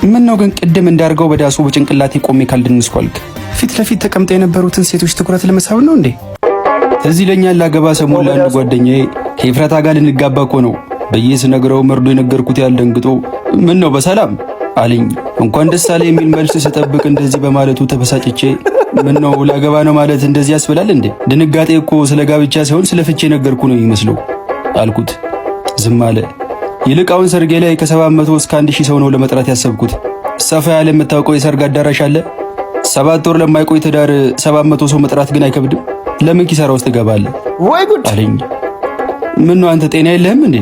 ምን ነው ግን ቅድም እንዳርገው በዳሱ በጭንቅላቴ ቆሜ ካልደንስኳልክ ፊት ለፊት ተቀምጠው የነበሩትን ሴቶች ትኩረት ለመሳብ ነው እንዴ? እዚህ ለኛን ላገባ ሰሞን ለአንድ ጓደኛዬ ከኤፍራታ ጋር ልንጋባ እኮ ነው በየስ ነግረው መርዶ የነገርኩት ያልደንግጦ ምን ነው በሰላም አለኝ። እንኳን ደስ አለ የሚል መልስ ስጠብቅ እንደዚህ በማለቱ ተበሳጭቼ ምን ነው ላገባ ነው ማለት እንደዚህ ያስብላል እንዴ? ድንጋጤ እኮ ስለ ጋብቻ ሳይሆን ስለ ፍቼ ነገርኩ ነው የሚመስለው አልኩት። ዝም አለ። ይልቃውን ሰርጌ ላይ ከ700 እስከ 1000 ሰው ነው ለመጥራት ያሰብኩት። ሰፋ ያለ የምታውቀው የሰርግ አዳራሽ አለ። 7 ወር ለማይቆይ ትዳር 700 ሰው መጥራት ግን አይከብድም? ለምን ኪሳራ ውስጥ ትገባለህ? ወይ ጉድ አለኝ። ምን ነው አንተ ጤና የለህም እንዴ?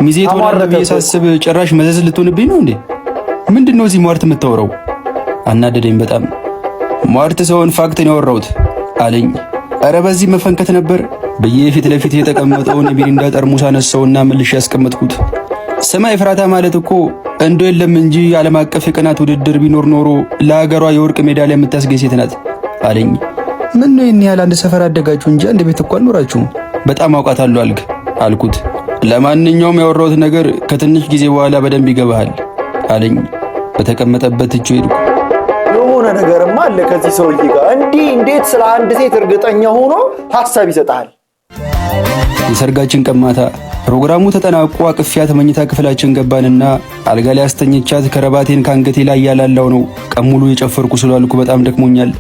ሚዜት ወራለ በየሳስብ ጭራሽ መዘዝ ልትሆንብኝ ነው እንዴ? ምንድነው እዚህ ሟርት የምታወራው? አናደደኝ በጣም። ሟርት ሰውን ፋክት ነው ያወራሁት አለኝ። አረ በዚህ መፈንከት ነበር በየፊት ለፊት የተቀመጠውን የቢሪንዳ ጠርሙስ አነሳውና መልሼ ያስቀመጥኩት። ስማ ኤፍራታ ማለት እኮ እንዶ የለም እንጂ ዓለም አቀፍ የቀናት ውድድር ቢኖር ኖሮ ለሀገሯ የወርቅ ሜዳሊያ የምታስገኝ ሴት ናት አለኝ። ምን ነው ይሄን ያህል አንድ ሰፈር አደጋችሁ እንጂ አንድ ቤት እኮ አልኖራችሁም። በጣም አውቃታለሁ አልኩት። ለማንኛውም ያወራሁት ነገር ከትንሽ ጊዜ በኋላ በደንብ ይገባሃል አለኝ። በተቀመጠበት እጁ ሄድኩ። የሆነ ነገርማ አለ ከዚህ ሰውዬ ጋር። እንዴት ስለ አንድ ሴት እርግጠኛ ሆኖ ሐሳብ ይሰጣል? የሰርጋችን ቀን ማታ ፕሮግራሙ ተጠናቆ አቅፊያት መኝታ ክፍላችን ገባንና አልጋ ላይ አስተኝቻት ከረባቴን ካንገቴ ላይ ያላላው ነው። ቀን ሙሉ የጨፈርኩ ስላልኩ በጣም ደክሞኛል።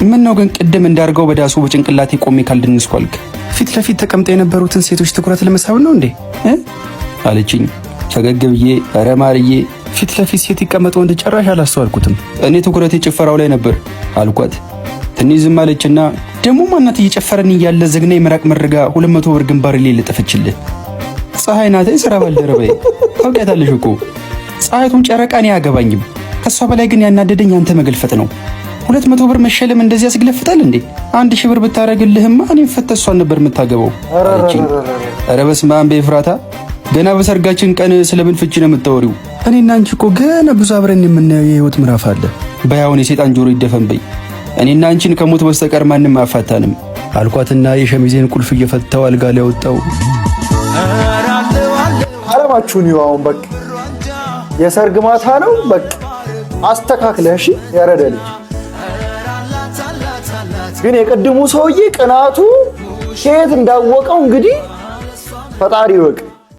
ምን ነው ግን ቅድም እንዳርገው በዳሱ በጭንቅላቴ ቆሜ ካልደንስኳልክ ፊት ለፊት ተቀምጠው የነበሩትን ሴቶች ትኩረት ለመሳብ ነው እንዴ አለችኝ። ፈገግ ብዬ ኧረ ማርዬ ፊት ለፊት ሴት ይቀመጥ ወንድ ጭራሽ አላስተዋልኩትም። እኔ ትኩረቴ ጭፈራው ላይ ነበር አልኳት። ትንሽ ዝም አለችና ደሞ ማናት እየጨፈረን እያለ ዘግና የመራቅ መርጋ 200 ብር ግንባር ላይ ልጥፍችልህ። ፀሐይ ናት ስራ ባልደረባዬ ታውቂያታለሽ እኮ ፀሐይቱን ጨረቃን ያገባኝም። ከሷ በላይ ግን ያናደደኝ አንተ መገልፈጥ ነው። 200 ብር መሸለም እንደዚህ ያስግለፍታል እንዴ? 1000 ብር ብታረግልህማ እኔም ፈተሷን ነበር የምታገባው አለችኝ። ኧረ በስመ አብ በኤፍራታ ገና በሰርጋችን ቀን ስለምን ፍቺ ነው የምታወሪው? እኔና አንቺ እኮ ገና ብዙ አብረን የምናየው የህይወት ምዕራፍ አለ። ባይሆን የሴጣን ጆሮ ይደፈን በይ። እኔና አንቺን ከሞት በስተቀር ማንም አፋታንም አልኳትና የሸሚዜን ቁልፍ እየፈታው አልጋ ላይ ወጣው። አለማችሁን ይዋውን በቃ የሰርግ ማታ ነው በቃ አስተካክለሽ ያረደልኝ። ግን የቀድሙ ሰውዬ ቅናቱ ከየት እንዳወቀው እንግዲህ ፈጣሪ ይወቅ።